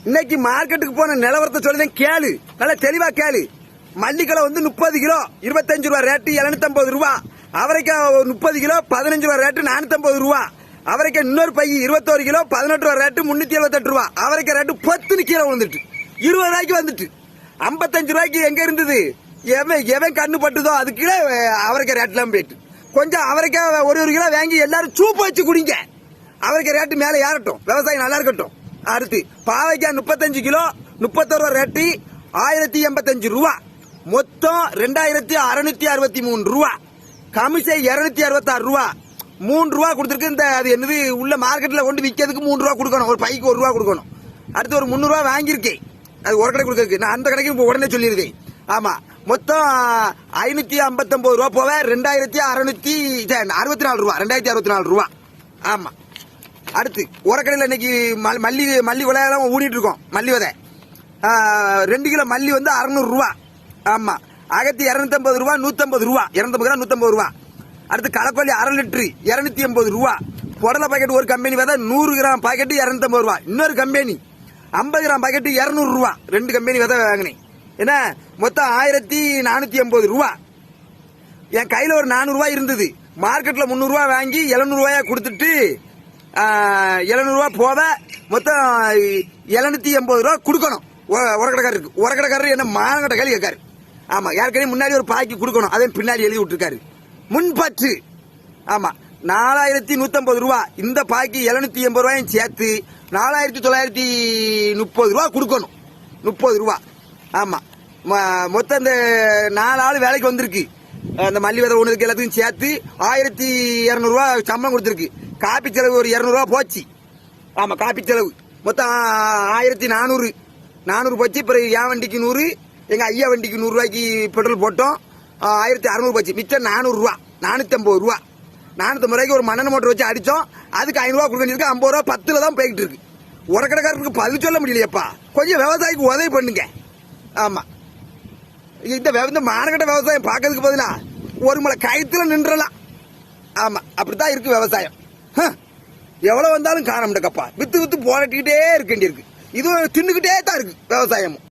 இன்னைக்கு மார்க்கெட்டுக்கு போன நிலவரத்தை சொல்லுதேன் கேளு, நல்லா தெளிவா கேளு. மல்லிக்கிழமை வந்து 30 கிலோ 25 ரூபா ரேட்டு 750 ரூபா. அவரைக்காய் 30 கிலோ 15 ரூபா ரேட்டு 450 ரூபா. அவரைக்காய் இன்னொரு பை 21 கிலோ 18 ரூபா ரேட்டு 378 ரூபா. அவரைக்காய் ரேட்டு 10 கீழே விழுந்துட்டு 20 ரூபாய்க்கு வந்துட்டு. 55 ரூபாய்க்கு எங்க இருந்தது? எவன் கண்ணு பட்டுதோ அது கீழே அவரைக்காய் ரேட்லாம் போயிட்டு. கொஞ்சம் அவரைக்காய் ஒரு கிலோ வாங்கி எல்லாரும் சூப்பு வச்சு குடிங்க. அவரைக்காய் ரேட்டு மேலே ஏறட்டும், விவசாயம் நல்லா இருக்கட்டும். அடுத்து பாவைக்காய் 35 கிலோ 31 ரூபா ரேட்டு 1085 ரூபா. மொத்தம் 2663 ரூபா. கமிஷன் 266 ரூபா. 3 ரூபா கொடுத்துருக்கு. இந்த அது என்னது உள்ள மார்க்கெட்ல கொண்டு விற்கிறதுக்கு 3 ரூபா கொடுக்கணும், ஒரு பைக்கு 1 ரூபா கொடுக்கணும். அடுத்து ஒரு 300 ரூபா வாங்கியிருக்கேன், அது ஒரு கடை கொடுக்கறதுக்கு. நான் அந்த கடைக்கு உடனே சொல்லியிருக்கேன். ஆமா, மொத்தம் 559 ரூபா போக 2664 ரூபா, 2064 ரூபா. ஆமா. அடுத்து உரக்கடையில் இன்னைக்கு மல்லி விலையெல்லாம் ஊனிட்டு இருக்கோம். மல்லி விதை 2 கிலோ மல்லி வந்து 600 ரூபா. ஆமா. அகத்தி 250 ரூபா, 150 ரூபா, 250 ரூபா. அடுத்து கலக்கொல்லி 1/2 லிட்டரு 280 ரூபா. புடலை பாக்கெட் ஒரு கம்பெனி விதை 100 கிராம் பாக்கெட் 250 ரூபா. இன்னொரு கம்பெனி 50 கிராம் பாக்கெட் 200 ரூபா. 2 கம்பெனி விதை வாங்கினேன். என்ன மொத்தம் 1480 ரூபா. என் கையில ஒரு 400 ரூபாய் இருந்தது. மார்க்கெட்ல 300 ரூபாய் வாங்கி 700 ரூபாயா கொடுத்துட்டு 700 ரூபாய் போக மொத்தம் 780 ரூபா கொடுக்கணும் உரக்கடைக்காரருக்கு. உரக்கடைக்காரர் என்ன மானங்கட்ட கேள்வி கேட்காரு. ஆமா, யாருக்கே முன்னாடி ஒரு பாக்கி கொடுக்கணும், அதே பின்னாடி எழுதி விட்டுருக்காரு. முன்பற்று. ஆமா, 4150 ரூபா. இந்த பாக்கி 780 ரூபாயும் சேர்த்து 4930 ரூபா கொடுக்கணும். 30 ரூபா. ஆமா, மொத்தம் இந்த 4 ஆள் வேலைக்கு வந்திருக்கு. அந்த மல்லி விதை ஒண்ணுக்கு எல்லாத்துக்கும் சேர்த்து 1200 ரூபா சம்பளம் கொடுத்துருக்கு. காப்பி செலவு ஒரு 200 ரூபா போச்சு. ஆமா, காப்பி செலவு மொத்தம் 1400 போச்சு. பிறகு என் வண்டிக்கு 100, எங்க ஐயா வண்டிக்கு 100 ரூபாய்க்கு பெட்ரோல் போட்டோம். 1600 போச்சு. மிச்சம் 400 ரூபா, 450 ரூபா. 450 ரூபாய்க்கு ஒரு மண்ணெண்ணெய் மோட்டர் வச்சு அடிச்சோம். அதுக்கு 500 ரூபா கொடுக்க 50 ரூபா 10ல தான் போய்கிட்டு இருக்கு. உரக்கடைக்காரருக்கு பதில் சொல்ல முடியலையப்பா. கொஞ்சம் விவசாயிக்கு உதவி பண்ணுங்க. ஆமா, இந்த மானகட்ட விவசாயம் பார்க்கறதுக்கு பதிலா ஒரு மலை கயித்துல நின்றலாம். ஆமா, அப்படித்தான் இருக்கு விவசாயம். எவ்வளவு வந்தாலும் காண முடியக்கப்பா. வித்து போராட்டிக்கிட்டே இருக்க வேண்டியிருக்கு. இது தின்னுக்கிட்டே தான் இருக்கு விவசாயமும்.